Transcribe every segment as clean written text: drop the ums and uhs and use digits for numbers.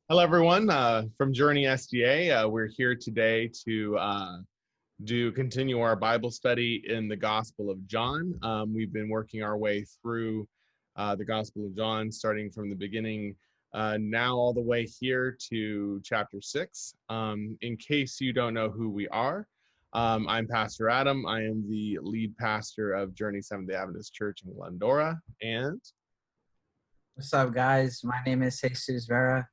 Hello, everyone. From Journey SDA, we're here today to continue our Bible study in the Gospel of John. We've been working our way through the Gospel of John, starting from the beginning, now all the way here to chapter 6. In case you don't know who we are, I'm Pastor Adam. I am the lead pastor of Journey Seventh-day Adventist Church in Glendora. And What's up, guys? My name is Jesus Vera.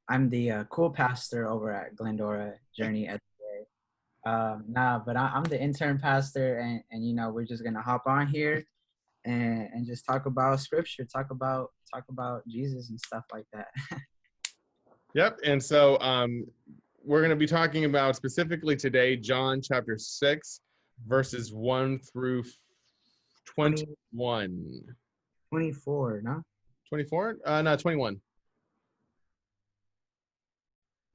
I'm the cool pastor over at Glendora Journey SDA. But I'm the intern pastor, and we're just gonna hop on here and just talk about scripture, talk about Jesus and stuff like that. Yep. And so we're going to be talking about specifically today John chapter 6, verses 1 through 21. 24, no? 24? No, 21.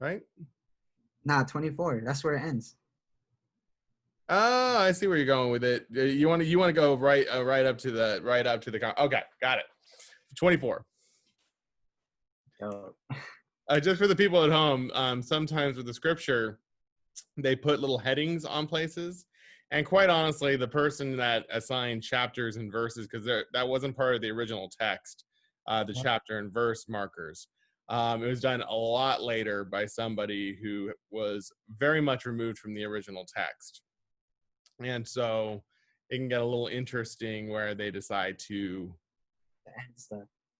Right? Nah, 24. That's where it ends. Oh, I see where you're going with it. You want to go right up to the okay, got it. 24. Yo. Just for the people at home, sometimes with the scripture, they put little headings on places. And quite honestly, the person that assigned chapters and verses, because that wasn't part of the original text, the chapter and verse markers. It was done a lot later by somebody who was very much removed from the original text. And so it can get a little interesting where they decide to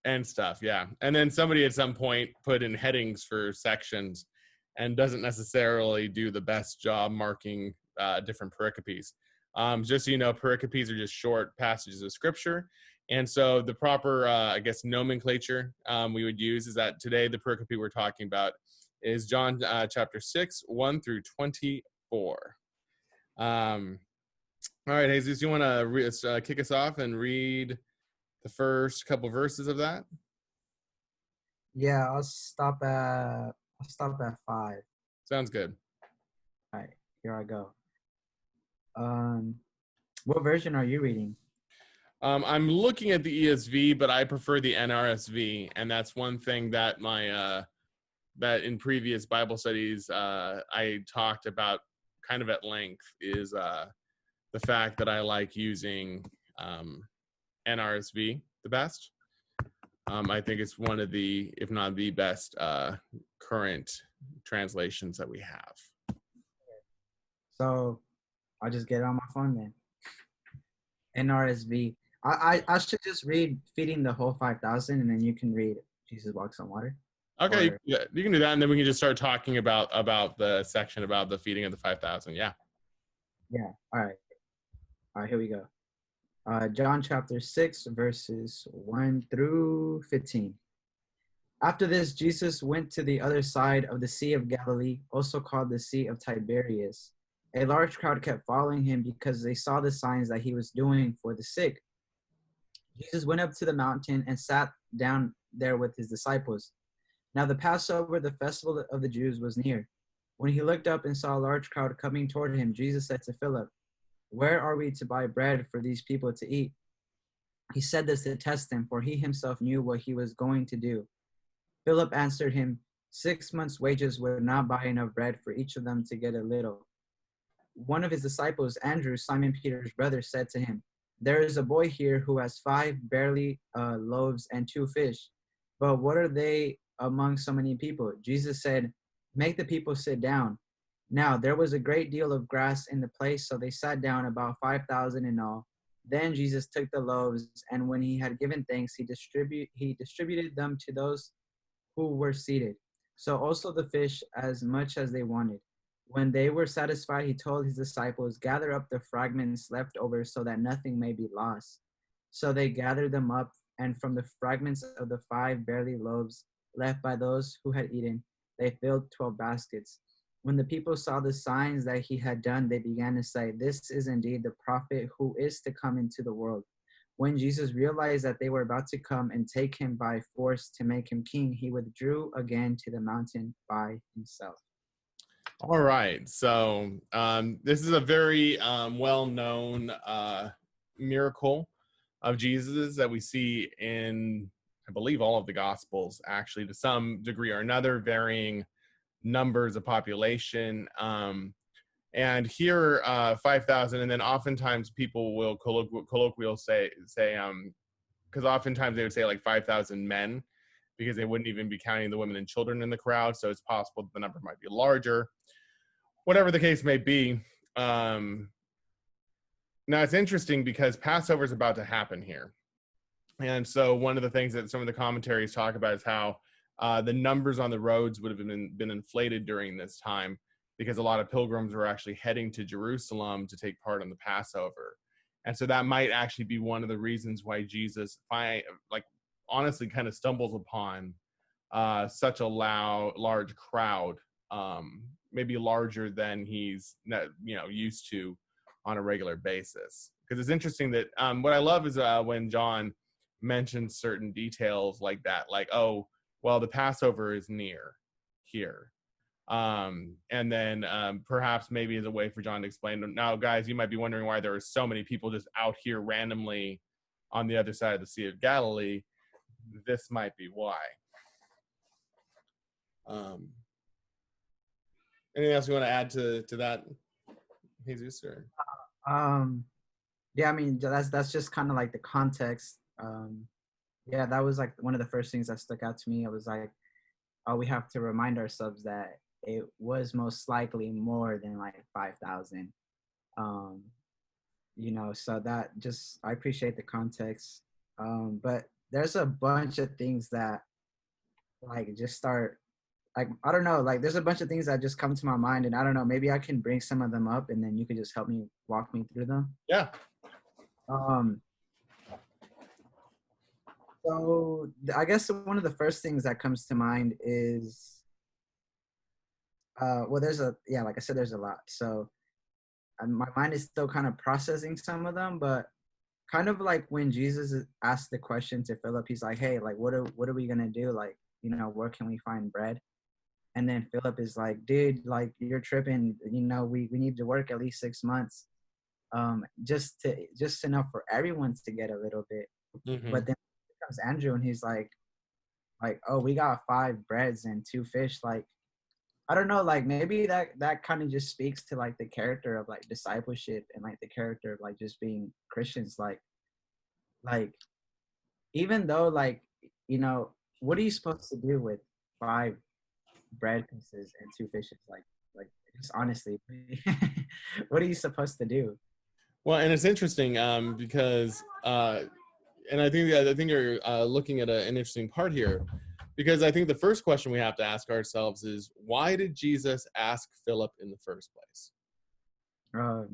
end stuff, yeah. And then somebody at some point put in headings for sections and doesn't necessarily do the best job marking different pericopes. Just so you know, pericopes are just short passages of scripture. And so the proper, nomenclature we would use is that today the pericope we're talking about is John chapter 6, 1 through 24. All right, Jesus, you want to kick us off and read the first couple verses of that? Yeah, I'll stop at 5. Sounds good. All right, here I go. What version are you reading? I'm looking at the ESV, but I prefer the NRSV, and that's one thing that that in previous Bible studies I talked about kind of at length is the fact that I like using NRSV the best. I think it's one of the, if not the best, current translations that we have. So I'll just get it on my phone then. NRSV. I should just read Feeding the Whole 5,000, and then you can read Jesus Walks on Water. Okay, you can do that, and then we can just start talking about the section about the feeding of the 5,000. Yeah. Yeah. All right. Here we go. John chapter 6, verses 1 through 15. After this, Jesus went to the other side of the Sea of Galilee, also called the Sea of Tiberias. A large crowd kept following him because they saw the signs that he was doing for the sick. Jesus went up to the mountain and sat down there with his disciples. Now the Passover, the festival of the Jews, was near. When he looked up and saw a large crowd coming toward him, Jesus said to Philip, "Where are we to buy bread for these people to eat?" He said this to test him, for he himself knew what he was going to do. Philip answered him, 6 months' wages would not buy enough bread for each of them to get a little. One of his disciples, Andrew, Simon Peter's brother, said to him, "There is a boy here who has 5 barley loaves and 2 fish. But what are they among so many people?" Jesus said, "Make the people sit down." Now there was a great deal of grass in the place, so they sat down, about 5,000 in all. Then Jesus took the loaves, and when he had given thanks, he distributed them to those who were seated. So also the fish, as much as they wanted. When they were satisfied, he told his disciples, "Gather up the fragments left over so that nothing may be lost." So they gathered them up, and from the fragments of the 5 barley loaves left by those who had eaten, they filled 12 baskets. When the people saw the signs that he had done, they began to say, "This is indeed the prophet who is to come into the world." When Jesus realized that they were about to come and take him by force to make him king, he withdrew again to the mountain by himself. All right. So this is a very well-known miracle of Jesus that we see in I believe all of the Gospels, actually, to some degree or another, varying numbers of population. And here, 5,000, and then oftentimes people will colloquial say, because oftentimes they would say like 5,000 men, because they wouldn't even be counting the women and children in the crowd. So it's possible that the number might be larger. Whatever the case may be. Now it's interesting because Passover is about to happen here. And so one of the things that some of the commentaries talk about is how the numbers on the roads would have been inflated during this time, because a lot of pilgrims were actually heading to Jerusalem to take part in the Passover. And so that might actually be one of the reasons why Jesus, honestly kind of stumbles upon such a large crowd, maybe larger than he's used to on a regular basis. Because it's interesting that what I love is when John mentions certain details like that, like, oh, well, the Passover is near here. And then perhaps maybe as a way for John to explain, now, guys, you might be wondering why there are so many people just out here randomly on the other side of the Sea of Galilee. This might be why. Anything else you want to add to that, Jesus? Or? Yeah, I mean, that's just kind of like the context. Yeah, that was like one of the first things that stuck out to me. I was like, oh, we have to remind ourselves that it was most likely more than like 5,000. So that just, I appreciate the context. But there's a bunch of things that like just start, like, I don't know, like there's a bunch of things that just come to my mind, and I don't know, maybe I can bring some of them up and then you could just walk me through them. Yeah. So I guess one of the first things that comes to mind is, well, like I said, there's a lot. So my mind is still kind of processing some of them, but kind of like when Jesus asked the question to Philip, he's like, hey, like, what are we going to do? Like, where can we find bread? And then Philip is like, dude, like, you're tripping. We need to work at least 6 months, just enough for everyone to get a little bit. Mm-hmm. But then comes Andrew and he's like, oh, we got 5 breads and 2 fish. Like, I don't know, like maybe that kind of just speaks to like the character of like discipleship and like the character of like just being Christians. Like even though like, what are you supposed to do with 5 bread pieces and 2 fishes? Like just honestly, what are you supposed to do? Well, and it's interesting because and I think you're looking at an interesting part here, because I think the first question we have to ask ourselves is, why did Jesus ask Philip in the first place? Yeah.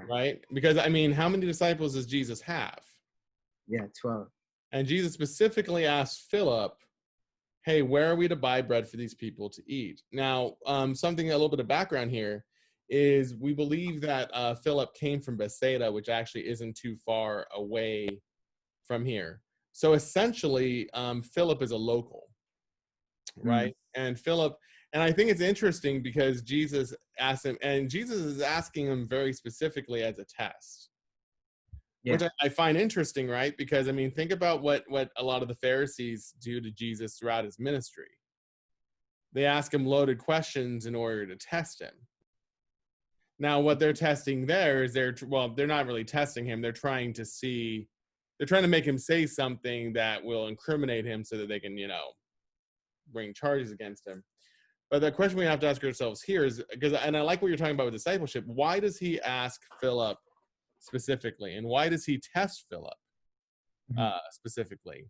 Right? Because, I mean, how many disciples does Jesus have? Yeah, 12. And Jesus specifically asked Philip, hey, where are we to buy bread for these people to eat? Now, a little bit of background here is we believe that Philip came from Bethsaida, which actually isn't too far away from here. So essentially, Philip is a local, right? And I think it's interesting because Jesus asked him, and Jesus is asking him very specifically as a test, which I find interesting, right? Because, I mean, think about what a lot of the Pharisees do to Jesus throughout his ministry. They ask him loaded questions in order to test him. Now, what they're testing there is they're not really testing him. They're trying to make him say something that will incriminate him so that they can, bring charges against him. But the question we have to ask ourselves here is, and I like what you're talking about with discipleship, why does he ask Philip specifically? And why does he test Philip specifically?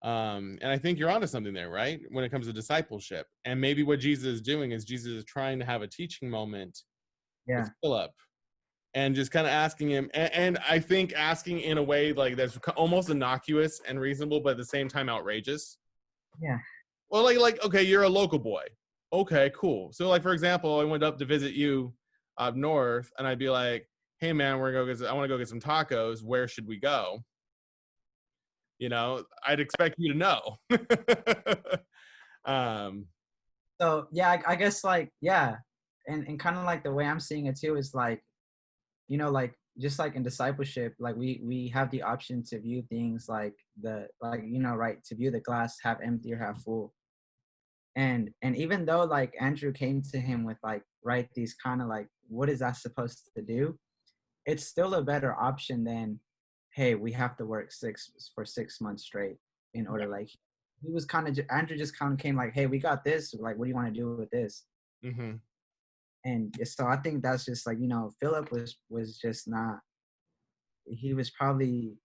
And I think you're onto something there, right? When it comes to discipleship. And maybe what Jesus is doing is Jesus is trying to have a teaching moment with Philip. And just kind of asking him, and I think asking in a way like that's almost innocuous and reasonable, but at the same time outrageous. Yeah. Well, like okay, you're a local boy. Okay, cool. So, like, for example, I went up to visit you up north, and I'd be like, hey, man, I want to go get some tacos. Where should we go? I'd expect you to know. So, yeah, I guess, like, yeah. And kind of like the way I'm seeing it, too, is like, like just like in discipleship, like we have the option to view things like right, to view the glass half empty or half full. And even though like Andrew came to him with like, right, these kind of like, what is that supposed to do? It's still a better option than, hey, we have to work 6 months straight in order, like, he was kind of, Andrew just kind of came like, hey, we got this, like, what do you want to do with this? Mm-hmm. And so I think that's just like, Philip was just not, he was probably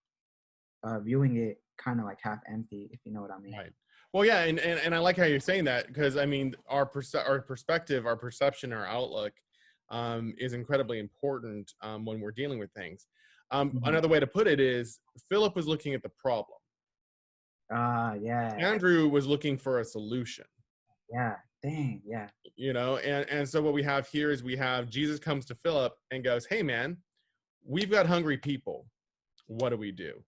viewing it kind of like half empty, if you know what I mean. Right. Well, yeah, and I like how you're saying that, because I mean, our perspective, our perception, our outlook is incredibly important when we're dealing with things. Mhm. Another way to put it is Philip was looking at the problem. Yeah, Andrew was looking for a solution. yeah, dang, yeah. And so what we have here is we have Jesus comes to Philip and goes, "Hey, man, we've got hungry people. What do we do?"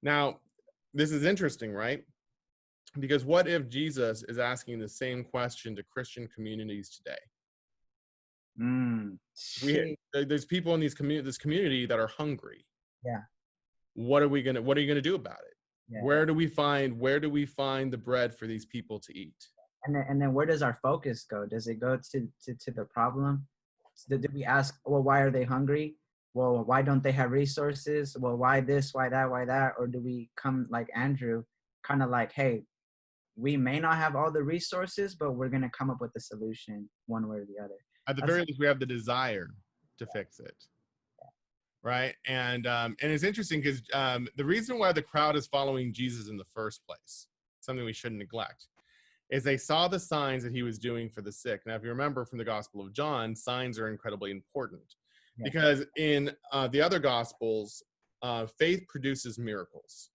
Now, this is interesting, right? Because what if Jesus is asking the same question to Christian communities today? Shit. There's people in this community that are hungry. Yeah, What are you gonna do about it? yeah. Where do we find the bread for these people to eat? And then where does our focus go? Does it go to the problem? So did we ask, well, why are they hungry? Well, why don't they have resources? Well, why this, why that, why that? Or do we come like Andrew, kind of like, hey, we may not have all the resources, but we're gonna come up with a solution one way or the other. At the That's, very least, we have the desire to fix it, right? And it's interesting because the reason why the crowd is following Jesus in the first place, something we shouldn't neglect, is they saw the signs that he was doing for the sick. Now, if you remember from the Gospel of John, signs are incredibly important yeah. because in the other Gospels, faith produces miracles.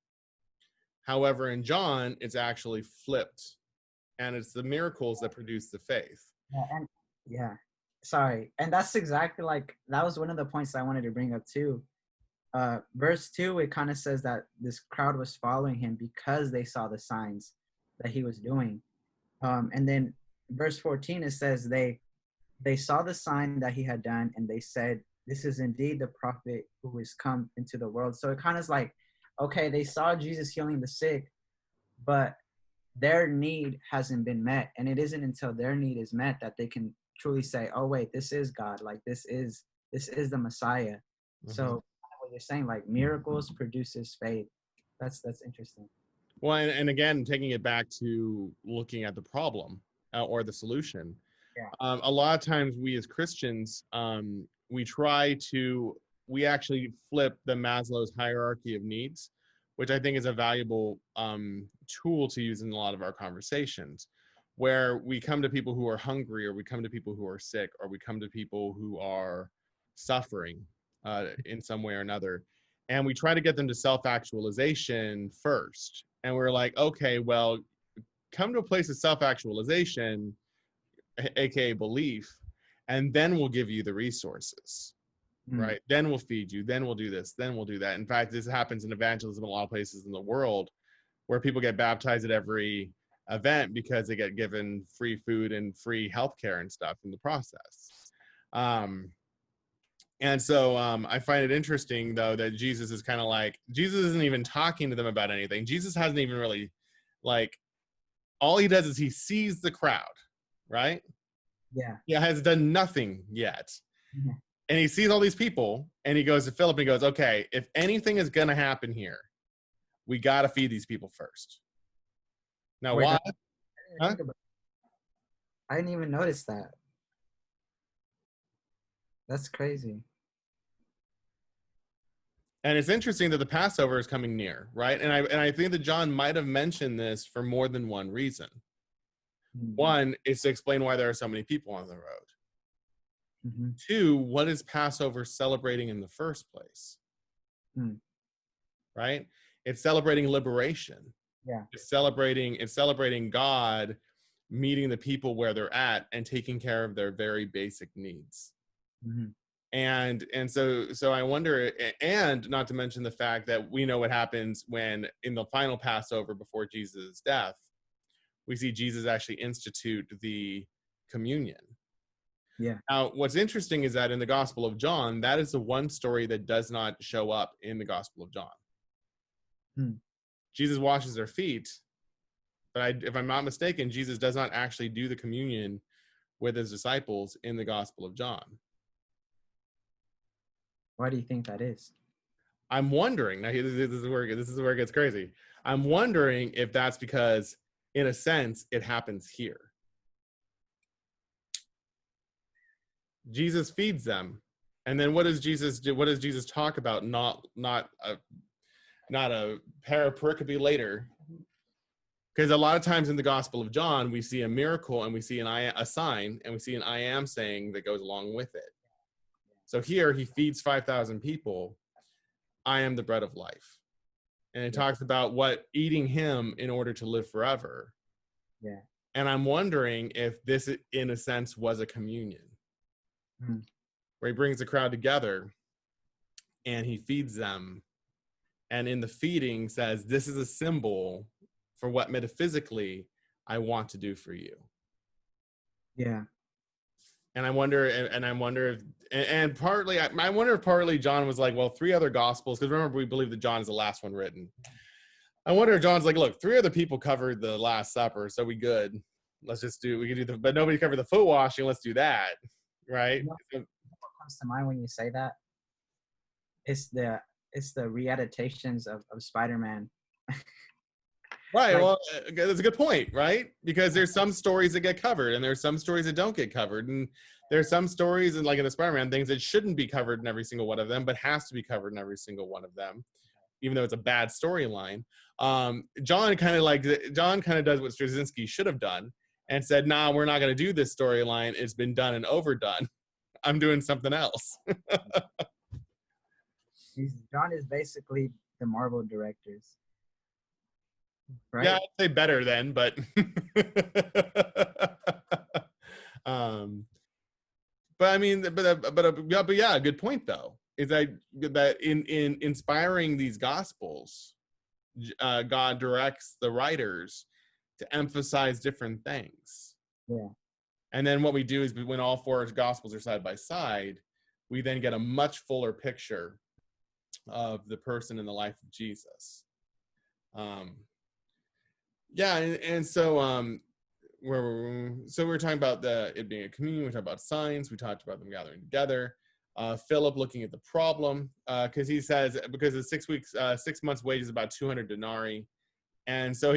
However, in John, it's actually flipped, and it's the miracles that produce the faith. Yeah, and yeah, sorry. And that's exactly like, that was one of the points I wanted to bring up too. Verse 2, it kind of says that this crowd was following him because they saw the signs that he was doing. And then verse 14, it says they saw the sign that he had done, and they said, this is indeed the prophet who is come into the world. So it kind of is like, okay, they saw Jesus healing the sick, but their need hasn't been met. And it isn't until their need is met that they can truly say, oh wait, this is God. Like this is the Messiah. Mm-hmm. So what you're saying, like miracles produces faith. That's interesting. Well, and again, taking it back to looking at the problem or the solution. Yeah. A lot of times we as Christians, we actually flip the Maslow's hierarchy of needs, which I think is a valuable tool to use in a lot of our conversations, where we come to people who are hungry, or we come to people who are sick, or we come to people who are suffering in some way or another. And we try to get them to self-actualization first. And we're like, okay, well, come to a place of self-actualization, aka belief, and then we'll give you the resources. Right? Then we'll feed you, then we'll do this, then we'll do that. In fact, this happens in evangelism in a lot of places in the world, where people get baptized at every event because they get given free food and free healthcare and stuff in the process. And so I find it interesting, though, that Jesus is kind of like, Jesus isn't even talking to them about anything. Jesus hasn't even really, like, all he does is he sees the crowd, right? Yeah. Yeah, has done nothing yet. Mm-hmm. And he sees all these people, and he goes to Philip and he goes, okay, if anything is going to happen here, we got to feed these people first. Now, why? I didn't even notice that. That's crazy. And it's interesting that the Passover is coming near, right? And I think that John might have mentioned this for more than one reason. Mm-hmm. One is to explain why there are so many people on the road. Mm-hmm. Two, what is Passover celebrating in the first place? Right? It's celebrating liberation. Yeah. It's celebrating God meeting the people where they're at and taking care of their very basic needs. Mm-hmm. And so I wonder, and not to mention the fact that we know what happens when in the final Passover before Jesus' death, we see Jesus actually institute the communion. Yeah. Now, what's interesting is that in the Gospel of John, that is the one story that does not show up in the Gospel of John. Hmm. Jesus washes their feet, but if I'm not mistaken, Jesus does not actually do the communion with his disciples in the Gospel of John. Why do you think that is? I'm wondering, now this is where it gets crazy. I'm wondering if that's because, in a sense, it happens here. Jesus feeds them, and then what does Jesus do? What does Jesus talk about? Not a pericope later, because a lot of times in the Gospel of John we see a miracle and we see a sign and we see an I am saying that goes along with it. So here he feeds 5,000 people. I am the bread of life, and it talks about what eating him in order to live forever. Yeah. And I'm wondering if this, in a sense, was a communion. Where he brings the crowd together and he feeds them, and in the feeding says, this is a symbol for what metaphysically I want to do for you. Yeah. And I wonder if partly I wonder if partly John was like, well, 3 other gospels, because remember, we believe that John is the last one written. I wonder if John's like, look, 3 other people covered the Last Supper, so we good. We can do but nobody covered the foot washing. Let's do that, right? You know, what comes to mind when you say that? It's the readaptations of Spider-Man. Right. Like, Well, that's a good point, right? Because there's some stories that get covered, and there's some stories that don't get covered, and there's some stories, and like in the Spider-Man things, that shouldn't be covered in every single one of them, but has to be covered in every single one of them, even though it's a bad storyline. John kind of does what Straczynski should have done, and said, "Nah, we're not going to do this storyline. It's been done and overdone. I'm doing something else." John is basically the Marvel directors, right? Yeah, I'd say better then, but but I mean, but yeah, good point though. Is that in inspiring these gospels, God directs the writers to emphasize different things. Yeah. And then what we do is, when all 4 gospels are side by side, we then get a much fuller picture of the person in the life of Jesus. Yeah, and so we're talking about it being a communion. We talked about signs. We talked about them gathering together. Philip looking at the problem, because he says, because the 6 months' wage is about 200 denarii, and so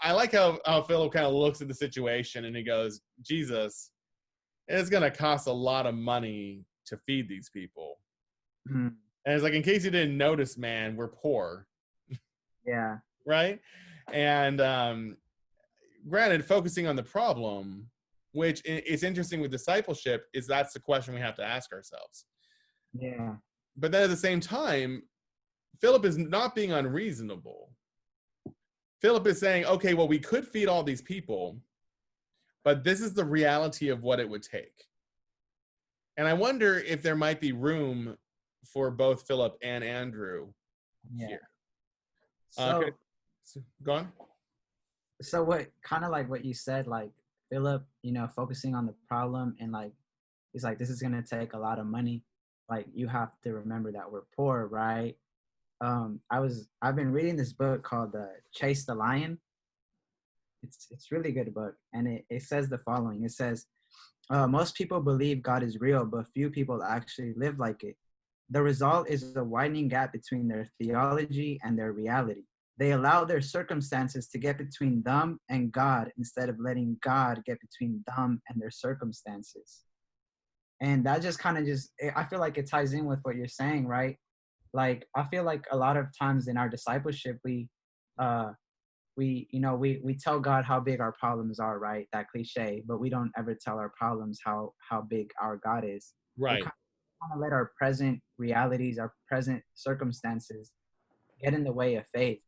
I like how Philip kind of looks at the situation and he goes, Jesus, it's going to cost a lot of money to feed these people. Mm-hmm. And it's like, in case you didn't notice, man, we're poor. Yeah. Right. And granted, focusing on the problem, which is interesting with discipleship, is that's the question we have to ask ourselves. Yeah. But then at the same time, Philip is not being unreasonable. Philip is saying, okay, well, we could feed all these people, but this is the reality of what it would take. And I wonder if there might be room for both Philip and Andrew here. So, go on. So what, kind of like what you said, like Philip, focusing on the problem, and like, he's like, this is going to take a lot of money. Like, you have to remember that we're poor, right? I've been reading this book called Chase the Lion. It's really good book. And it says the following. It says, most people believe God is real, but few people actually live like it. The result is a widening gap between their theology and their reality. They allow their circumstances to get between them and God instead of letting God get between them and their circumstances. And that just I feel like it ties in with what you're saying, right? Like, I feel like a lot of times in our discipleship, we tell God how big our problems are, right? That cliche, but we don't ever tell our problems how big our God is. Right. We kind of let our present realities, our present circumstances get in the way of faith.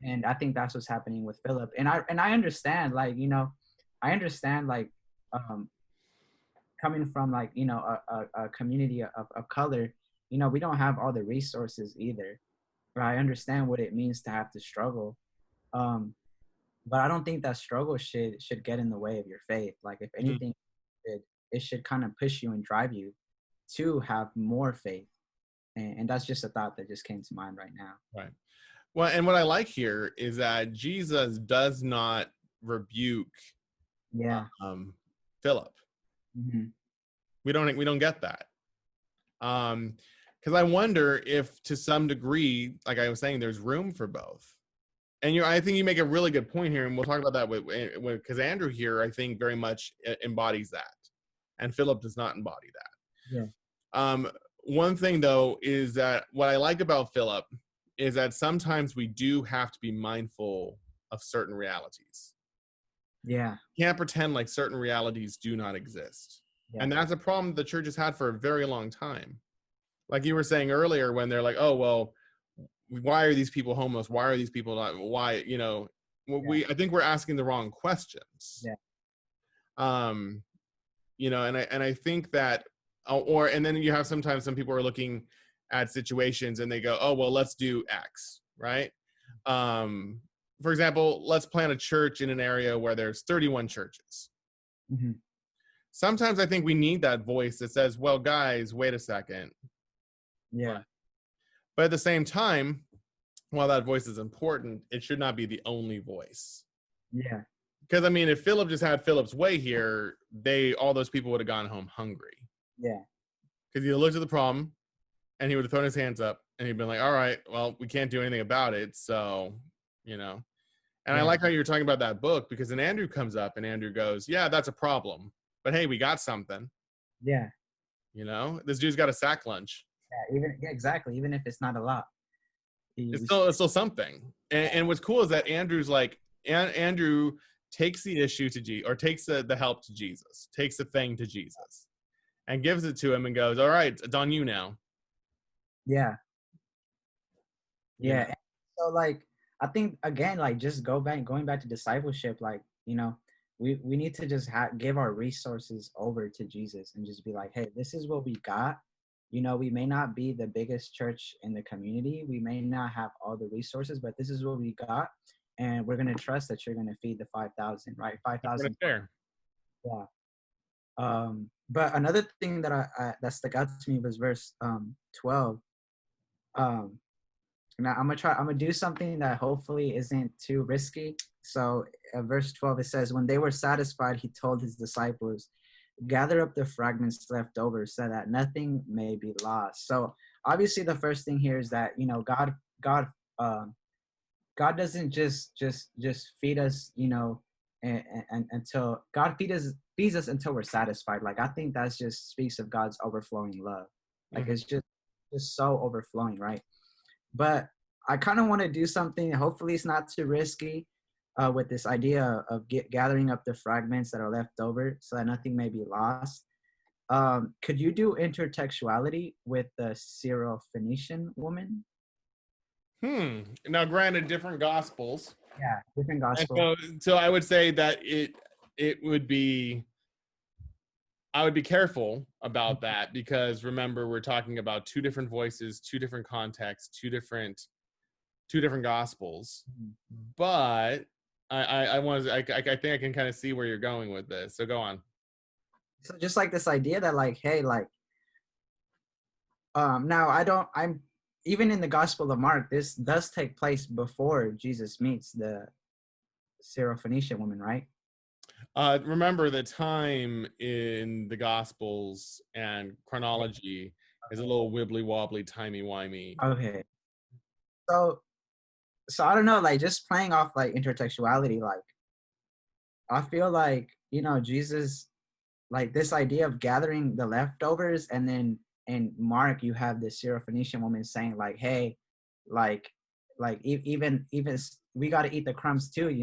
And I think that's what's happening with Philip. And I understand, like, I understand, like, coming from, like, a community of color, we don't have all the resources either. But I understand what it means to have to struggle. But I don't think that struggle should get in the way of your faith. Like, if anything, it should kind of push you and drive you to have more faith. And that's just a thought that just came to mind right now. Right. Well, and what I like here is that Jesus does not rebuke Yeah. Philip. Hmm. We don't get that. Because I wonder if, to some degree, like I was saying, there's room for both. And I think you make a really good point here, and we'll talk about that because Andrew here, I think, very much embodies that, and Philip does not embody that. Yeah. One thing though is that what I like about Philip is that sometimes we do have to be mindful of certain realities. Yeah. You can't pretend like certain realities do not exist. Yeah. And that's a problem the church has had for a very long time. Like you were saying earlier, when they're like, oh, well, why are these people homeless? Why are these people not? Why, I think we're asking the wrong questions. Yeah. And I think that, and then you have sometimes some people are looking at situations and they go, oh, well, let's do X, right? For example, let's plant a church in an area where there's 31 churches. Mm-hmm. Sometimes I think we need that voice that says, well, guys, wait a second. Yeah. But at the same time, while that voice is important, it should not be the only voice. Yeah. Because, I mean, if Philip just had Philip's way here, all those people would have gone home hungry. Yeah. Because he looked at the problem and he would have thrown his hands up and he'd been like, all right, well, we can't do anything about it. So, And I like how you're talking about that book, because then Andrew comes up and Andrew goes, yeah, that's a problem. But hey, we got something. Yeah. This dude's got a sack lunch. Yeah, exactly. Even if it's not a lot. It's still something. And what's cool is that Andrew's like, Andrew takes the issue to Jesus, or takes the help to Jesus, takes the thing to Jesus and gives it to him and goes, all right, it's on you now. Yeah. Yeah. So like, I think again, like just going back to discipleship, like, we need to just give our resources over to Jesus and just be like, hey, this is what we got. We may not be the biggest church in the community. We may not have all the resources, but this is what we got. And we're going to trust that you're going to feed the 5,000, right? 5,000. There. Yeah. But another thing that stuck out to me was verse 12. Now I'm gonna do something that hopefully isn't too risky. So verse 12, it says, when they were satisfied, he told his disciples, gather up the fragments left over so that nothing may be lost. So obviously the first thing here is that, God doesn't just feed us, and until God feeds us until we're satisfied. Like, I think that's just speaks of God's overflowing love. Like, it's just so overflowing, right? But I kind of want to do something, hopefully it's not too risky, with this idea of gathering up the fragments that are left over so that nothing may be lost. Could you do intertextuality with the Syrophoenician woman? Now, granted, different gospels. Yeah, different gospels. So I would say that it would be, I would be careful about that, because remember, we're talking about two different voices, two different contexts, two different gospels. But I think I can kind of see where you're going with this. So go on. So just like this idea that like, hey, like, now I'm even in the Gospel of Mark, this does take place before Jesus meets the Syrophoenician woman, right? Remember, the time in the Gospels and chronology is a little wibbly wobbly, timey wimey. Okay. So I don't know, like, just playing off like intertextuality, like, I feel like, Jesus, like, this idea of gathering the leftovers, and then in Mark you have the Syrophoenician woman saying like, hey, like even we got to eat the crumbs too,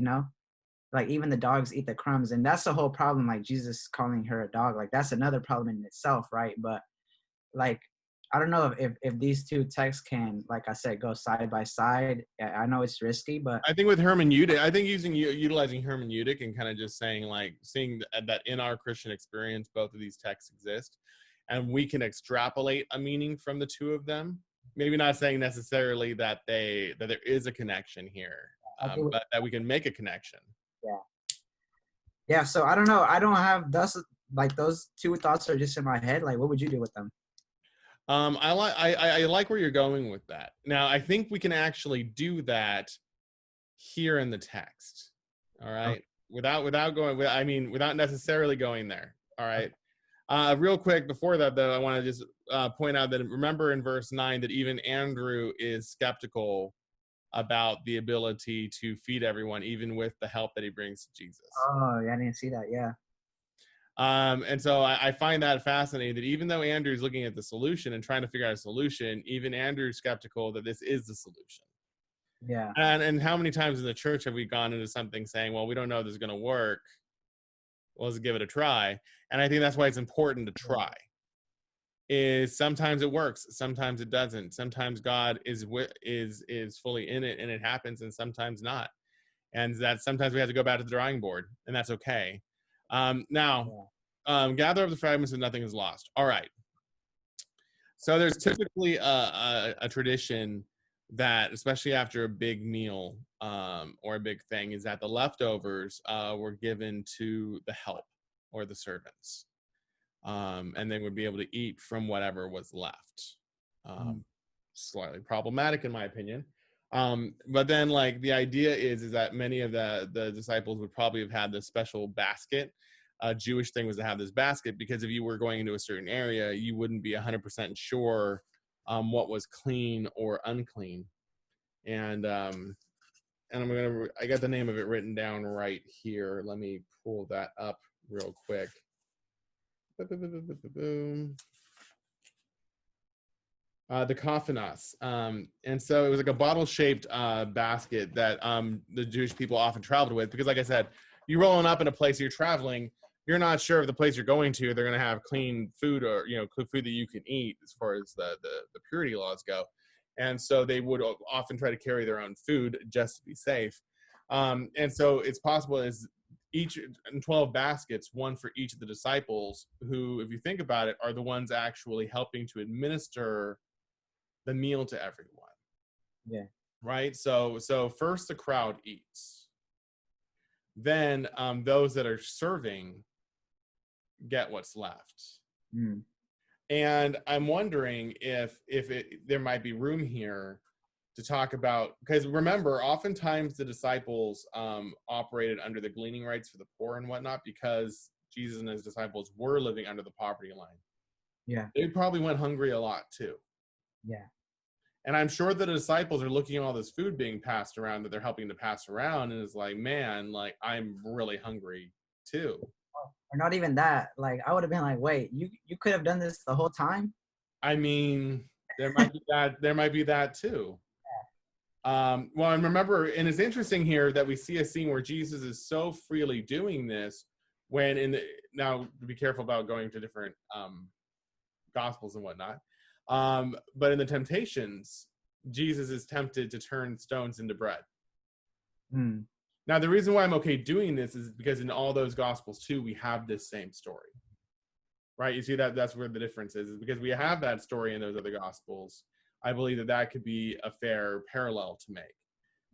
like even the dogs eat the crumbs. And that's the whole problem, like Jesus calling her a dog, like that's another problem in itself, right? But like, I don't know if these two texts can, like I said, go side by side. I know it's risky, but I think with hermeneutic, I think utilizing hermeneutic and kind of just saying, like, seeing that in our Christian experience, both of these texts exist, and we can extrapolate a meaning from the two of them. Maybe not saying necessarily that there is a connection here, but that we can make a connection. Yeah. So I don't know. I don't have like those two thoughts are just in my head. Like, what would you do with them? I like where you're going with that. Now, I think we can actually do that here in the text. All Okay. right, without necessarily going there. All right. Real quick before that, though, I want to just point out that remember in verse 9 that even Andrew is skeptical about the ability to feed everyone, even with the help that he brings to Jesus. Oh, yeah, I didn't see that. Yeah. And so I find that fascinating that even though Andrew's looking at the solution and trying to figure out a solution, even Andrew's skeptical that this is the solution. Yeah. And how many times in the church have we gone into something saying, well, we don't know if this is going to work. Well, let's give it a try. And I think that's why it's important to try. Is sometimes it works, sometimes it doesn't. Sometimes God is fully in it and it happens, and sometimes not. And that sometimes we have to go back to the drawing board, and that's okay. Now, gather up the fragments and nothing is lost. All right. So there's typically a tradition that, especially after a big meal or a big thing, is that the leftovers were given to the help or the servants. And they would be able to eat from whatever was left. Slightly problematic, in my opinion. But then, like, the idea is that many of the disciples would probably have had this special basket. A Jewish thing was to have this basket because if you were going into a certain area, you wouldn't be 100% sure what was clean or unclean. And I got the name of it written down right here. Let me pull that up real quick. The kaffanas. And so it was like a bottle-shaped basket that the Jewish people often traveled with because, like I said, you're rolling up in a place you're traveling, you're not sure if the place you're going to, they're going to have clean food or, food that you can eat as far as the purity laws go. And so they would often try to carry their own food just to be safe. And so it's possible as each 12 baskets, one for each of the disciples who, if you think about it, are the ones actually helping to administer the meal to everyone. Yeah. Right. So first the crowd eats. Then those that are serving get what's left. And I'm wondering if there might be room here to talk about, because remember, oftentimes the disciples operated under the gleaning rights for the poor and whatnot because Jesus and his disciples were living under the poverty line. Yeah. They probably went hungry a lot too. Yeah. And I'm sure the disciples are looking at all this food being passed around that they're helping to pass around, and it's like, man, like, I'm really hungry too. Or not even that. Like, I would have been like, wait, you could have done this the whole time? I mean, there might be that too. Well, and remember, and it's interesting here that we see a scene where Jesus is so freely doing this when now be careful about going to different gospels and whatnot. But in the temptations, Jesus is tempted to turn stones into bread. Now, the reason why I'm okay doing this is because in all those gospels too, we have this same story, right? You see that's where the difference is because we have that story in those other gospels. I believe that could be a fair parallel to make.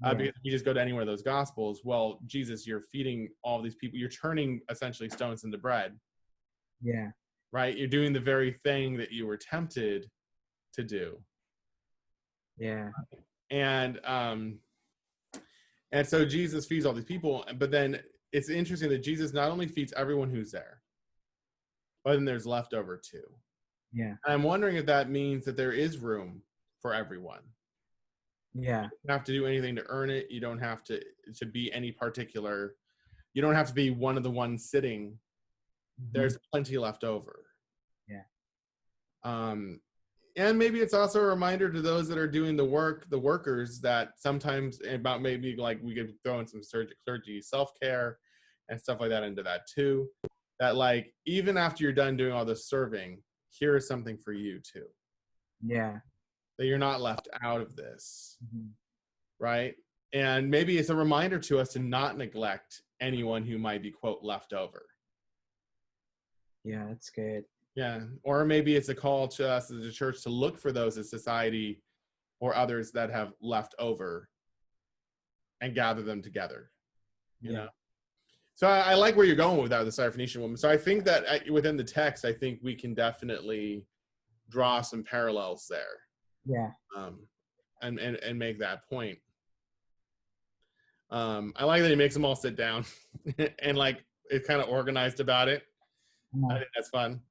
Because if you just go to any one of those gospels, well, Jesus, you're feeding all these people. You're turning essentially stones into bread. Yeah. Right? You're doing the very thing that you were tempted to do. Yeah. And so Jesus feeds all these people, but then it's interesting that Jesus not only feeds everyone who's there, but then there's leftover too. Yeah. And I'm wondering if that means that there is room for everyone. Yeah. You don't have to do anything to earn it. You don't have to be any particular. You don't have to be one of the ones sitting. There's plenty left over. Yeah. And maybe it's also a reminder to those that are doing the workers, that sometimes about maybe like we could throw in some clergy self-care and stuff like that into that too. That like, even after you're done doing all this serving, here is something for you too. Yeah. That you're not left out of this. Right? And maybe it's a reminder to us to not neglect anyone who might be, quote, left over. Yeah, that's good. Yeah. Or maybe it's a call to us as a church to look for those in society or others that have left over and gather them together. You know? So I like where you're going with that, the Syrophoenician woman. So I think that within the text, I think we can definitely draw some parallels there, Yeah. And make that point. I like that he makes them all sit down and like it's kind of organized about it. I think that's fun.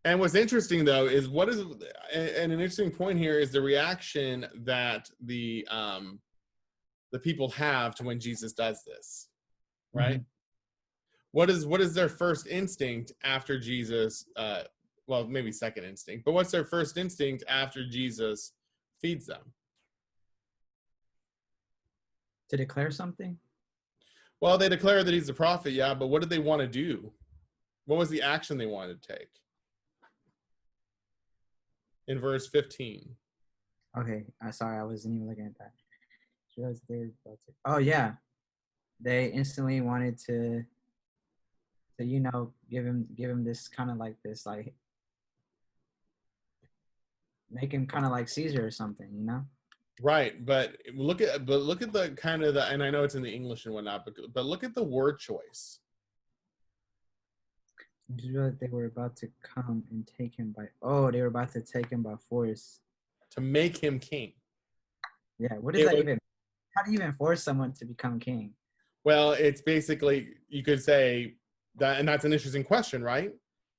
And what's interesting though is and an interesting point here is the reaction that the people have to when Jesus does this, right? Mm-hmm. What is their first instinct after Jesus? Well, maybe second instinct, but what's their first instinct after Jesus feeds them? To declare something? Well, they declare that he's the prophet, yeah, but what did they want to do? What was the action they wanted to take? In verse 15. Okay, sorry, I wasn't even looking at that. Oh yeah, they instantly wanted to give him this kind of like this, like make him kind of like Caesar or something, Right, but look at the kind of and I know it's in the English and whatnot, but look at the word choice. They were about to come and take him they were about to take him by force to make him king. Yeah, what does that even? How do you even force someone to become king? Well, it's basically, you could say that, and that's an interesting question, right?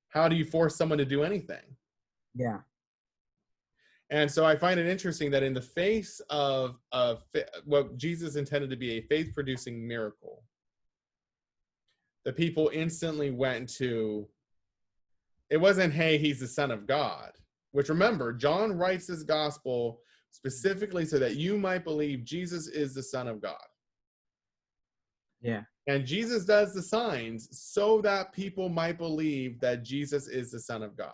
How do you force someone to do anything? Yeah. And so I find it interesting that in the face of what Jesus intended to be a faith-producing miracle, the people instantly went to, it wasn't, hey, he's the Son of God, which, remember, John writes this gospel specifically so that you might believe Jesus is the Son of God. Yeah. And Jesus does the signs so that people might believe that Jesus is the Son of God.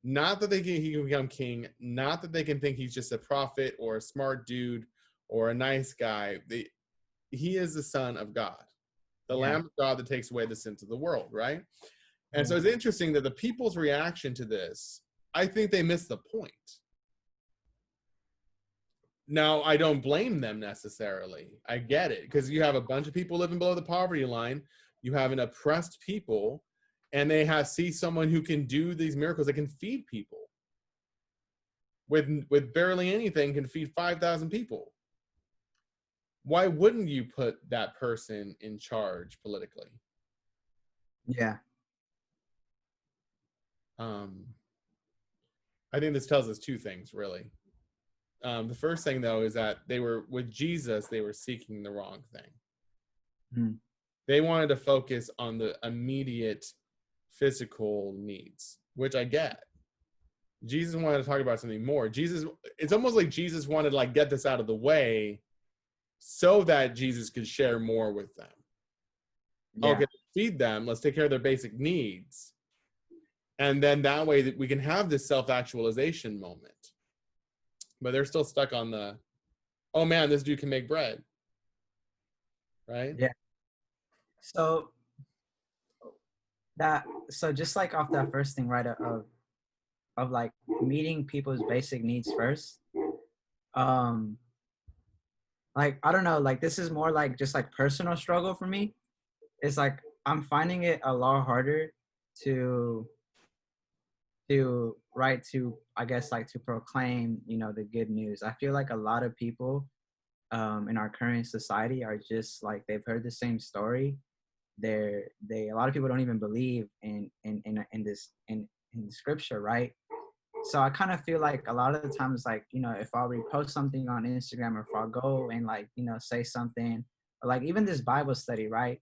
Not that he can become king, not that they can think he's just a prophet or a smart dude or a nice guy. He is the Son of God, the Lamb of God that takes away the sins of the world, right? And so it's interesting that the people's reaction to this, I think they missed the point. Now, I don't blame them necessarily. I get it, because you have a bunch of people living below the poverty line. You have an oppressed people, and they see someone who can do these miracles that can feed people. With barely anything, can feed 5,000 people. Why wouldn't you put that person in charge politically? Yeah. I think this tells us two things, really. The first thing, though, is that with Jesus, they were seeking the wrong thing. They wanted to focus on the immediate physical needs, which I get. Jesus wanted to talk about something more. It's almost like Jesus wanted to get this out of the way so that Jesus could share more with them. Yeah. Okay, feed them. Let's take care of their basic needs. And then that way that we can have this self-actualization moment. But they're still stuck on the, oh man, this dude can make bread. Right? Yeah. So just like off that first thing, right, of like meeting people's basic needs first. Like, I don't know, like this is more like just like personal struggle for me. It's like I'm finding it a lot harder to I guess like to proclaim, the good news. I feel like a lot of people in our current society are just like, they've heard the same story. A lot of people don't even believe in the scripture, right? So I kind of feel like a lot of the times, like, if I'll repost something on Instagram, or if I'll go and like, say something, or like even this Bible study, right?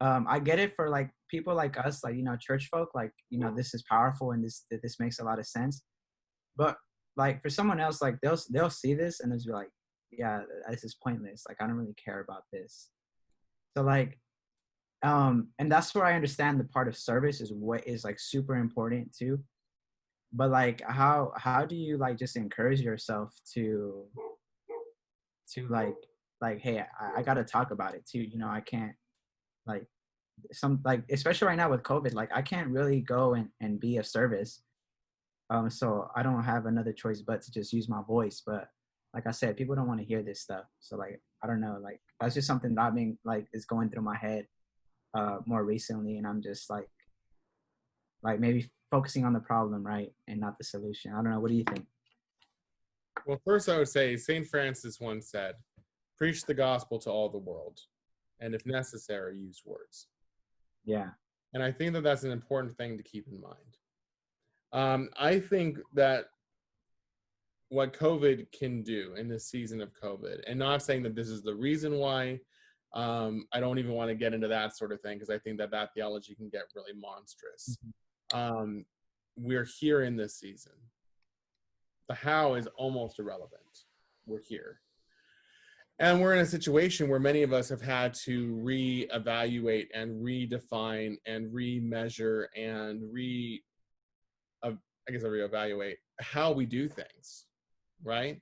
I get it for like people like us, like, church folk, like, this is powerful and this makes a lot of sense. But like for someone else, like they'll see this and they'll be like, yeah, this is pointless. Like, I don't really care about this. So like, and that's where I understand the part of service is what is like super important too. But like, how do you like just encourage yourself to like, hey, I got to talk about it too. I can't like especially right now with COVID, like I can't really go and be of service. So I don't have another choice but to just use my voice. But like I said, people don't want to hear this stuff. So like, I don't know, like that's just something that I've been like is going through my head more recently, and I'm just like maybe focusing on the problem, right, and not the solution. I don't know. What do you think? Well, first I would say St. Francis once said, preach the gospel to all the world, and if necessary, use words. Yeah. And I think that that's an important thing to keep in mind. I think that what COVID can do in this season of COVID, and not saying that this is the reason why, I don't even want to get into that sort of thing because I think that that theology can get really monstrous. We're here in this season. The how is almost irrelevant. We're here. And we're in a situation where many of us have had to reevaluate and redefine and remeasure and reevaluate how we do things, right?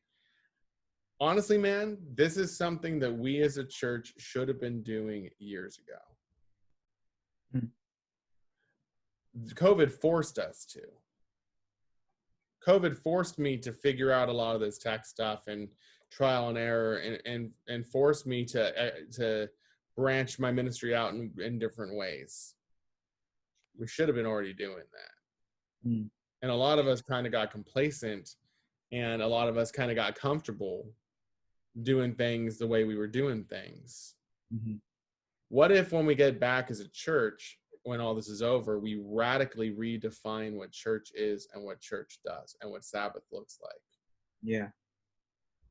Honestly, man, this is something that we as a church should have been doing years ago. COVID forced us to. COVID forced me to figure out a lot of this tech stuff and trial and error, and forced me to branch my ministry out in different ways. We should have been already doing that. And a lot of us kind of got complacent, and a lot of us kind of got comfortable doing things the way we were doing things. What if when we get back as a church, when all this is over, we radically redefine what church is and what church does and what Sabbath looks like? Yeah.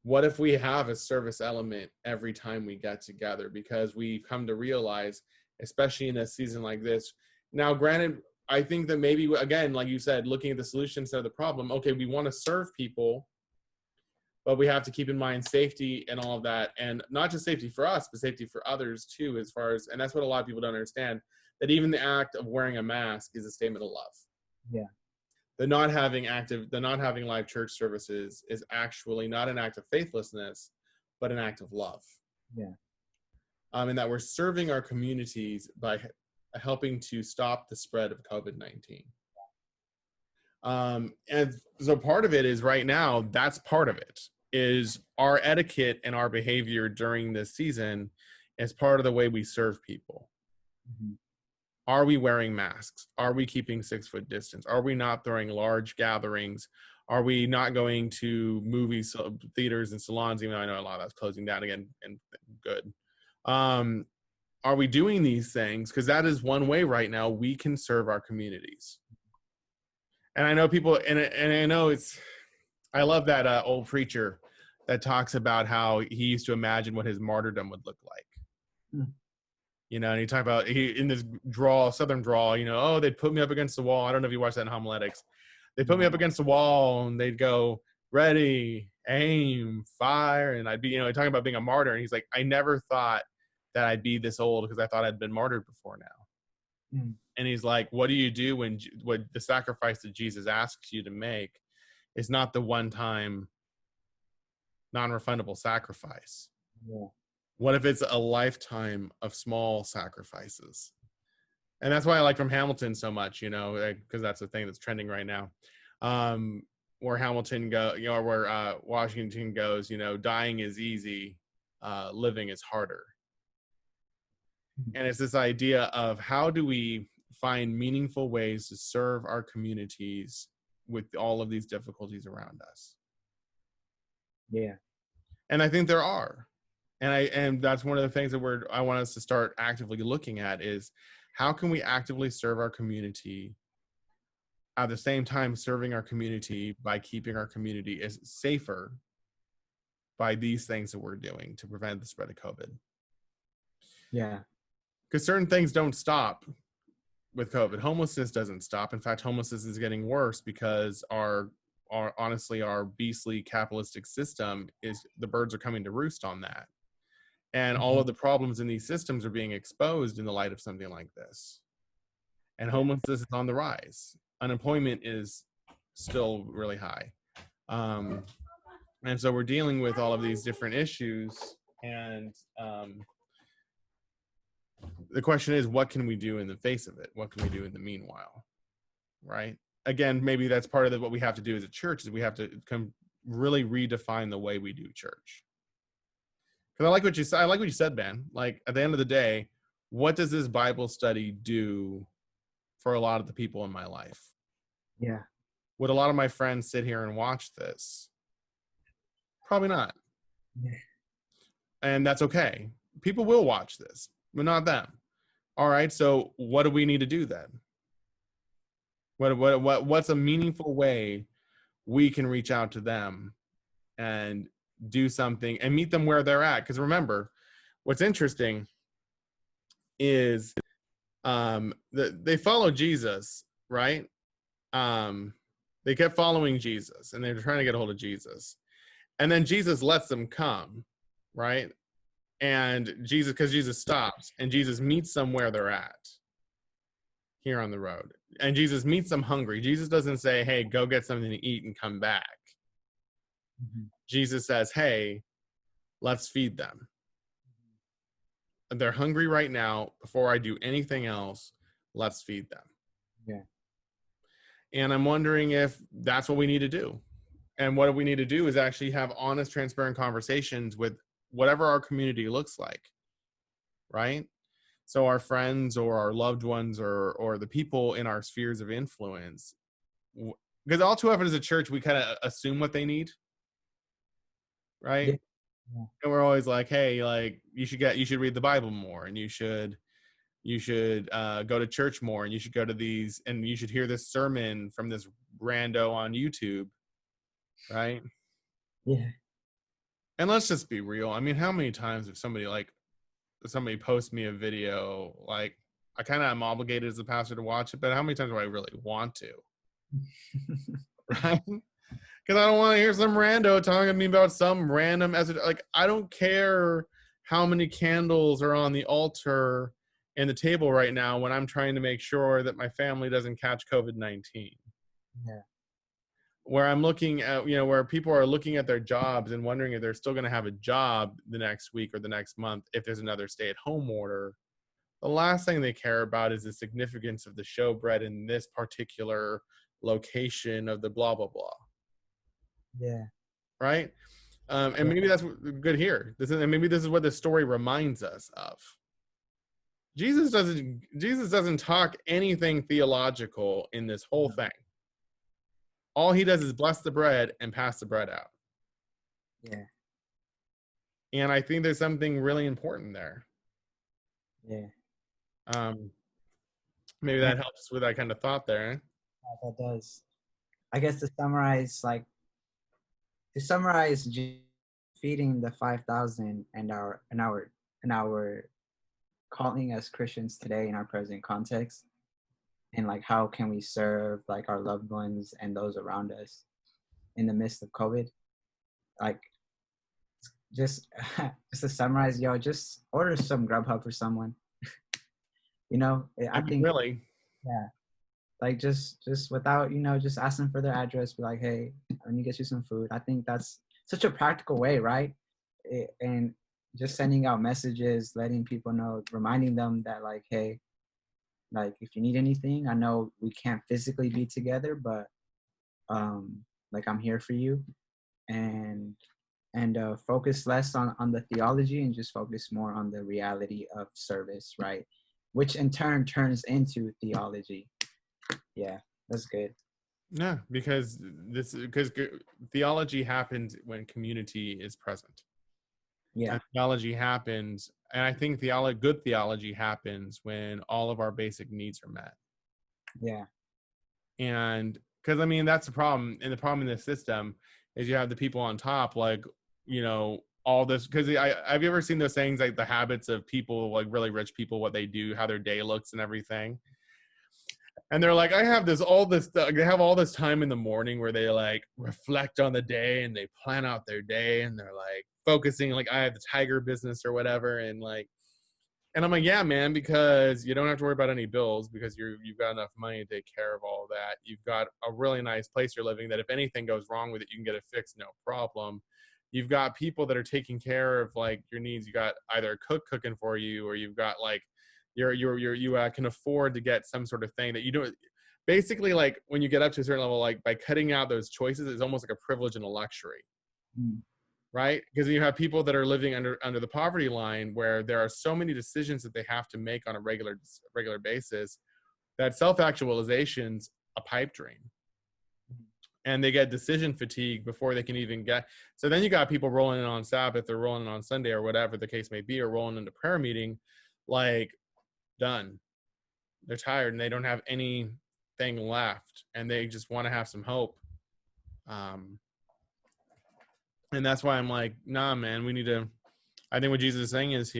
What if we have a service element every time we get together? Because we come to realize, especially in a season like this, now granted, I think that maybe, again, like you said, looking at the solution instead of the problem, okay, we want to serve people, but we have to keep in mind safety and all of that. And not just safety for us, but safety for others too, as far as, and that's what a lot of people don't understand, that even the act of wearing a mask is a statement of love. Yeah. The not having live church services is actually not an act of faithlessness, but an act of love. Yeah. And that we're serving our communities by helping to stop the spread of COVID-19. And so part of it is right now, that's part of it, is our etiquette and our behavior during this season is part of the way we serve people. Are we wearing masks? Are we keeping 6 foot distance? Are we not throwing large gatherings? Are we not going to movies, theaters, and salons, even though I know a lot of that's closing down again, and good. Are we doing these things? Because that is one way right now we can serve our communities. And I know people, and I know I love that old preacher that talks about how he used to imagine what his martyrdom would look like. You know, and he talked about in this southern drawl, you know, oh, they'd put me up against the wall. I don't know if you watched that in homiletics. They put me up against the wall and they'd go, ready, aim, fire. And I'd be, you know, talking about being a martyr. And he's like, I never thought that I'd be this old because I thought I'd been martyred before now. And he's like, what do you do when the sacrifice that Jesus asks you to make is not the one-time non-refundable sacrifice? Yeah. What if it's a lifetime of small sacrifices? And that's why I like from Hamilton so much, you know, because that's the thing that's trending right now. Where Hamilton where Washington goes, you know, dying is easy, living is harder. And it's this idea of how do we find meaningful ways to serve our communities with all of these difficulties around us? Yeah. And I think there are. And that's one of the things that I want us to start actively looking at is how can we actively serve our community at the same time serving our community by keeping our community as safer by these things that we're doing to prevent the spread of COVID. Yeah. Because certain things don't stop with COVID. Homelessness doesn't stop. In fact, homelessness is getting worse because our beastly capitalistic system is, the birds are coming to roost on that. And all of the problems in these systems are being exposed in the light of something like this. And homelessness is on the rise. Unemployment is still really high. And so we're dealing with all of these different issues. And the question is, what can we do in the face of it? What can we do in the meanwhile? Right? Again, maybe that's part of what we have to do as a church is we have to really redefine the way we do church. Because I like what you said. I like what you said, man. Like at the end of the day, what does this Bible study do for a lot of the people in my life? Yeah. Would a lot of my friends sit here and watch this? Probably not. Yeah. And that's okay. People will watch this, but not them. All right. So what do we need to do then? What's a meaningful way we can reach out to them and do something and meet them where they're at? Because remember, what's interesting is they follow Jesus, right? They kept following Jesus and they're trying to get a hold of Jesus. And then Jesus lets them come, right? And because Jesus stops and Jesus meets them where they're at here on the road. And Jesus meets them hungry. Jesus doesn't say, hey, go get something to eat and come back. Mm-hmm. Jesus says, hey, let's feed them. They're hungry right now. Before I do anything else, let's feed them. Yeah. And I'm wondering if that's what we need to do. And what we need to do is actually have honest, transparent conversations with whatever our community looks like, right? So our friends or our loved ones or the people in our spheres of influence, because all too often as a church, we kind of assume what they need, right? Yeah. Yeah. And we're always like, hey, like you should read the Bible more, and you should go to church more, and you should go to these, and you should hear this sermon from this rando on YouTube, right? Yeah. And let's just be real. I mean, how many times if somebody posts me a video, like I kind of am obligated as a pastor to watch it, but how many times do I really want to? Right? Because I don't want to hear some rando talking to me about some random like I don't care how many candles are on the altar and the table right now when I'm trying to make sure that my family doesn't catch COVID-19. Yeah. Where I'm looking at, where people are looking at their jobs and wondering if they're still going to have a job the next week or the next month if there's another stay-at-home order. The last thing they care about is the significance of the showbread in this particular location of the blah, blah, blah. Yeah. Right? And maybe that's good here. Maybe this is what the story reminds us of. Jesus doesn't talk anything theological in this whole thing. All he does is bless the bread and pass the bread out. Yeah. And I think there's something really important there. Yeah. Maybe that helps with that kind of thought there. Yeah, that does. I guess to summarize, feeding the 5,000 and our calling as Christians today in our present context, and like how can we serve like our loved ones and those around us in the midst of COVID. Like just to summarize, just order some Grubhub for someone. I think really, yeah, like just without just asking for their address, be like, hey, I need to get you some food. I think that's such a practical way, right? And just sending out messages, letting people know, reminding them that like, hey, like if you need anything, I know we can't physically be together, but like I'm here for you. And focus less on the theology and just focus more on the reality of service, right? Which in turn turns into theology. Yeah, that's good. Yeah, because theology happens when community is present. Yeah. And theology happens, and I think good theology happens when all of our basic needs are met. Yeah. And because I mean that's the problem, and the problem in this system is you have the people on top, like all this. Because have you ever seen those things like the habits of people, like really rich people, what they do, how their day looks, and everything? And they're like, they have all this time in the morning where they like reflect on the day and they plan out their day, and they're like focusing, like I have the tiger business or whatever, and I'm like, yeah, man, because you don't have to worry about any bills because you've got enough money to take care of all of that. You've got a really nice place you're living that if anything goes wrong with it, you can get it fixed, no problem. You've got people that are taking care of like your needs. You got either a cook cooking for you, or you've got like you can afford to get some sort of thing that you don't. basically, like when you get up to a certain level, like by cutting out those choices, it's almost like a privilege and a luxury, Mm. right? Because you have people that are living under the poverty line where there are so many decisions that they have to make on a regular basis that self-actualization's a pipe dream. And they get decision fatigue before they can even get. So then you got people rolling in on Sabbath or rolling in on Sunday or whatever the case may be, or rolling into prayer meeting, like done. They're tired and they don't have anything left, and they just want to have some hope. And that's why I'm like, nah, man, we need to. I think what Jesus is saying is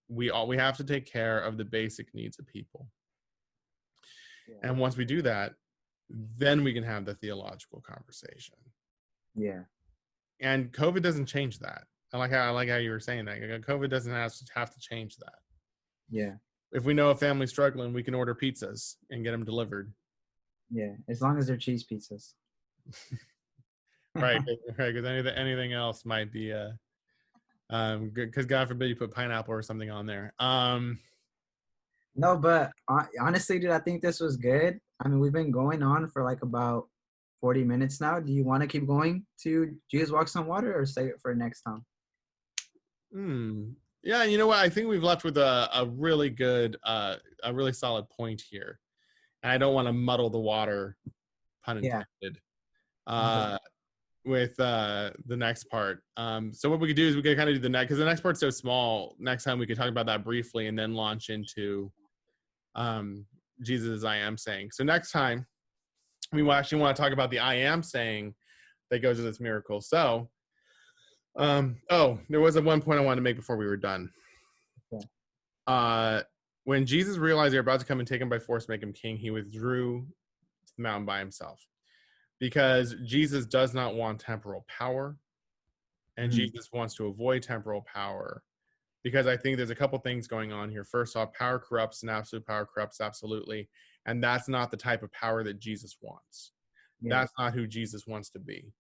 we have to take care of the basic needs of people, and once we do that, then we can have the theological conversation. Yeah. And COVID doesn't change that. I like how you were saying that. COVID doesn't have to change that. Yeah. If we know a family's struggling, we can order pizzas and get them delivered. Yeah. As long as they're cheese pizzas. Right. Because anything else might be because God forbid you put pineapple or something on there. No, but honestly, dude, I think this was good. I mean, we've been going on for like about 40 minutes now. Do you want to keep going to Jesus Walks on Water or save it for next time? Yeah, you know what? I think we've left with a really good, a really solid point here. And I don't want to muddle the water, pun intended, with the next part. So what we could do is we could kind of do the next, because the next part's so small. Next time we could talk about that briefly and then launch into Jesus' I am saying. So next time we actually want to talk about the I am saying that goes with this miracle. So, there was one point I wanted to make before we were done. Okay. When Jesus realized they were about to come and take him by force, make him king, he withdrew to the mountain by himself, because Jesus does not want temporal power, and Jesus wants to avoid temporal power, because I think there's a couple things going on here. First off, power corrupts and absolute power corrupts absolutely. And that's not the type of power that Jesus wants. Yeah. That's not who Jesus wants to be.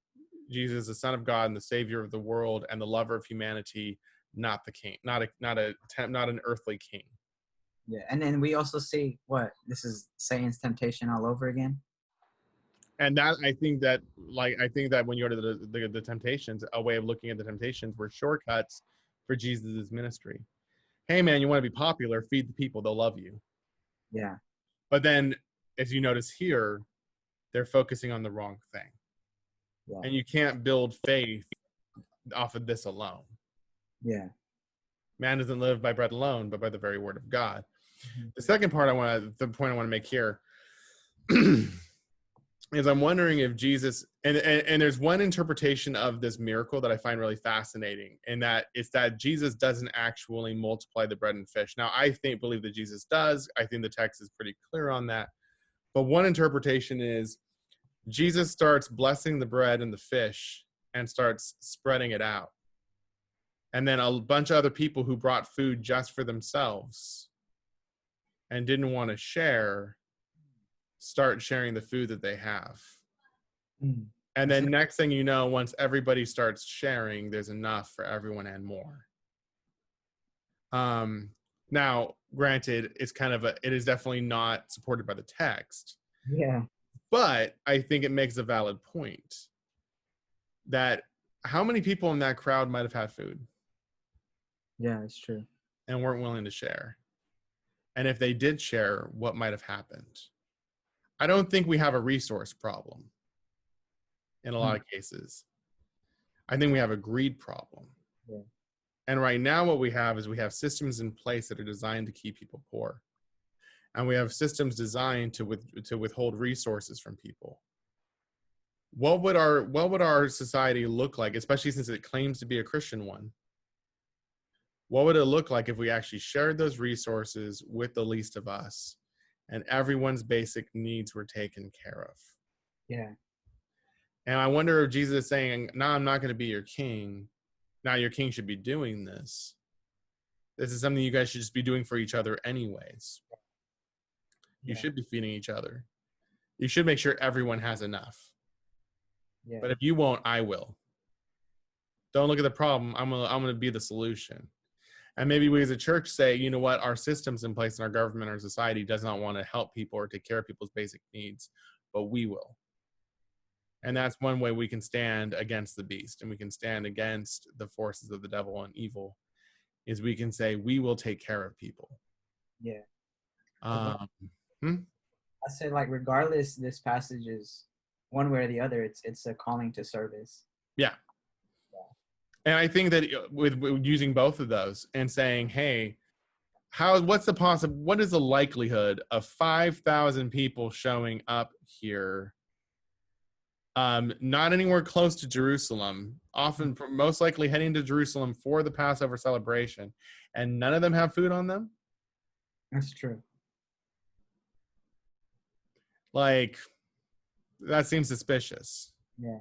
Jesus is the Son of God and the Savior of the world and the lover of humanity, not the king, not an earthly king. Yeah, and then we also see this is Satan's temptation all over again. And that I think that when you go to the temptations, a way of looking at the temptations were shortcuts for Jesus' ministry. Hey man, you want to be popular, feed the people, they'll love you. Yeah. But then as you notice here, they're focusing on the wrong thing. Yeah. And you can't build faith off of this alone. Yeah. Man doesn't live by bread alone, but by the very word of God. Mm-hmm. The second point I want to make here is I'm wondering if Jesus, and there's one interpretation of this miracle that I find really fascinating, and that it's that Jesus doesn't actually multiply the bread and fish. Now, I believe that Jesus does. I think the text is pretty clear on that. But one interpretation is Jesus starts blessing the bread and the fish and starts spreading it out. And then a bunch of other people who brought food just for themselves and didn't want to share start sharing the food that they have. And then next thing you know, once everybody starts sharing, there's enough for everyone and more. Now, granted, it is definitely not supported by the text. Yeah. But I think it makes a valid point that how many people in that crowd might have had food? Yeah, it's true. And weren't willing to share. And if they did share, what might have happened? I don't think we have a resource problem in a lot of cases. I think we have a greed problem. Yeah. And right now what we have is we have systems in place that are designed to keep people poor. And we have systems designed to withhold resources from people. What would our society look like, especially since it claims to be a Christian one? What would it look like if we actually shared those resources with the least of us and everyone's basic needs were taken care of? Yeah. And I wonder if Jesus is saying, no, I'm not going to be your king. Now your king should be doing this. This is something you guys should just be doing for each other anyways. You should be feeding each other. You should make sure everyone has enough. Yeah. But if you won't, I will. Don't look at the problem. I'm gonna be the solution. And maybe we as a church say, you know what, our systems in place in our government, our society does not want to help people or take care of people's basic needs, but we will. And that's one way we can stand against the beast, and we can stand against the forces of the devil and evil, is we can say, we will take care of people. Yeah. I say, like, regardless, this passage is one way or the other, it's a calling to service. Yeah. And I think that with using both of those and saying, hey, what is the likelihood of 5,000 people showing up here? Not anywhere close to Jerusalem, often most likely heading to Jerusalem for the Passover celebration, and none of them have food on them? That's true. Like, that seems suspicious. Yeah.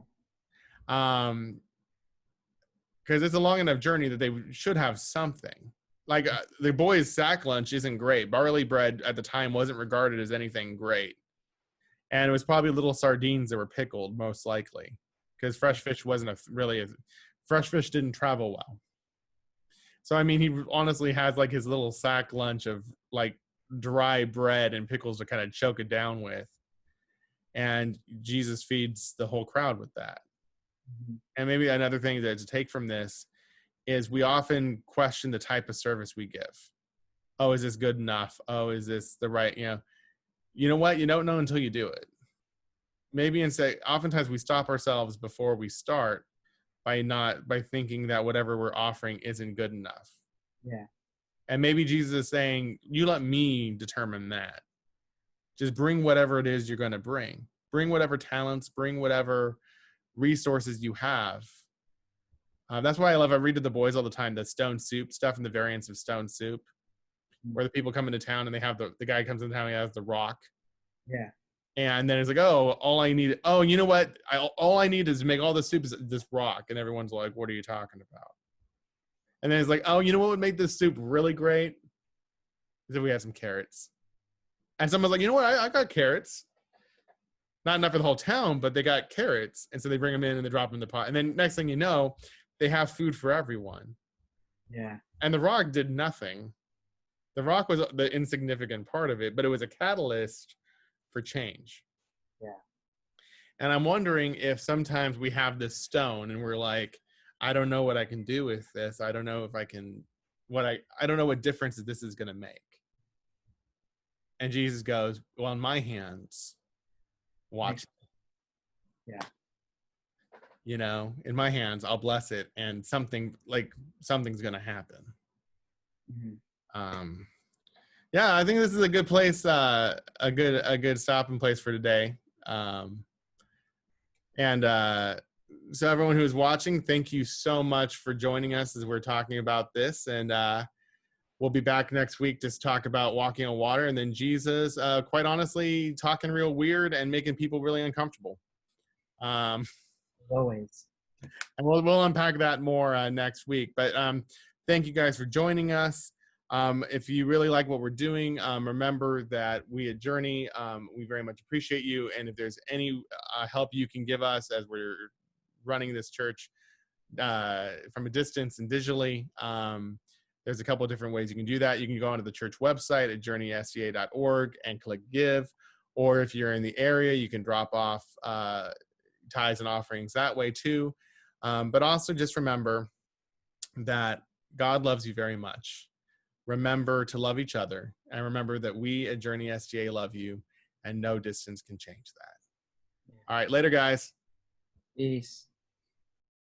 Because it's a long enough journey that they should have something. Like, the boys' sack lunch isn't great. Barley bread at the time wasn't regarded as anything great. And it was probably little sardines that were pickled, most likely, because fresh fish fresh fish didn't travel well. So, I mean, he honestly has like his little sack lunch of like dry bread and pickles to kind of choke it down with. And Jesus feeds the whole crowd with that. Mm-hmm. And maybe another thing to take from this is we often question the type of service we give. Oh, is this good enough? Oh, is this the right, you know what? You don't know until you do it. Maybe oftentimes we stop ourselves before we start by thinking that whatever we're offering isn't good enough. Yeah. And maybe Jesus is saying, you let me determine that. Just bring whatever it is you're going to bring. Bring whatever talents, bring whatever resources you have. That's why I read to the boys all the time, the stone soup stuff and the variants of stone soup, where the people come into town and they have the guy comes into town, he has the rock. Yeah. And then it's like, you know what? All I need is to make all the soup is this rock. And everyone's like, what are you talking about? And then it's like, oh, you know what would make this soup really great? Is if we had some carrots. And someone's like, you know what? I got carrots. Not enough for the whole town, but they got carrots. And so they bring them in and they drop them in the pot. And then next thing you know, they have food for everyone. Yeah. And the rock did nothing. The rock was the insignificant part of it, but it was a catalyst for change. Yeah. And I'm wondering if sometimes we have this stone and we're like, I don't know what I can do with this. I don't know if I can, I don't know what difference this is going to make. And Jesus goes, well, in my hands, watch. Yeah. In my hands, I'll bless it. And something's going to happen. Mm-hmm. Yeah, I think this is a good place, a good stopping place for today. So everyone who's watching, thank you so much for joining us as we're talking about this. And we'll be back next week to talk about walking on water, and then Jesus, quite honestly, talking real weird and making people really uncomfortable. Always. And we'll unpack that more next week. But thank you guys for joining us. If you really like what we're doing, remember that we at Journey, we very much appreciate you. And if there's any help you can give us as we're running this church from a distance and digitally, there's a couple of different ways you can do that. You can go onto the church website at journeysda.org and click give. Or if you're in the area, you can drop off tithes and offerings that way too. But also just remember that God loves you very much. Remember to love each other, and remember that we at Journey SDA love you, and no distance can change that. All right, later, guys. Peace.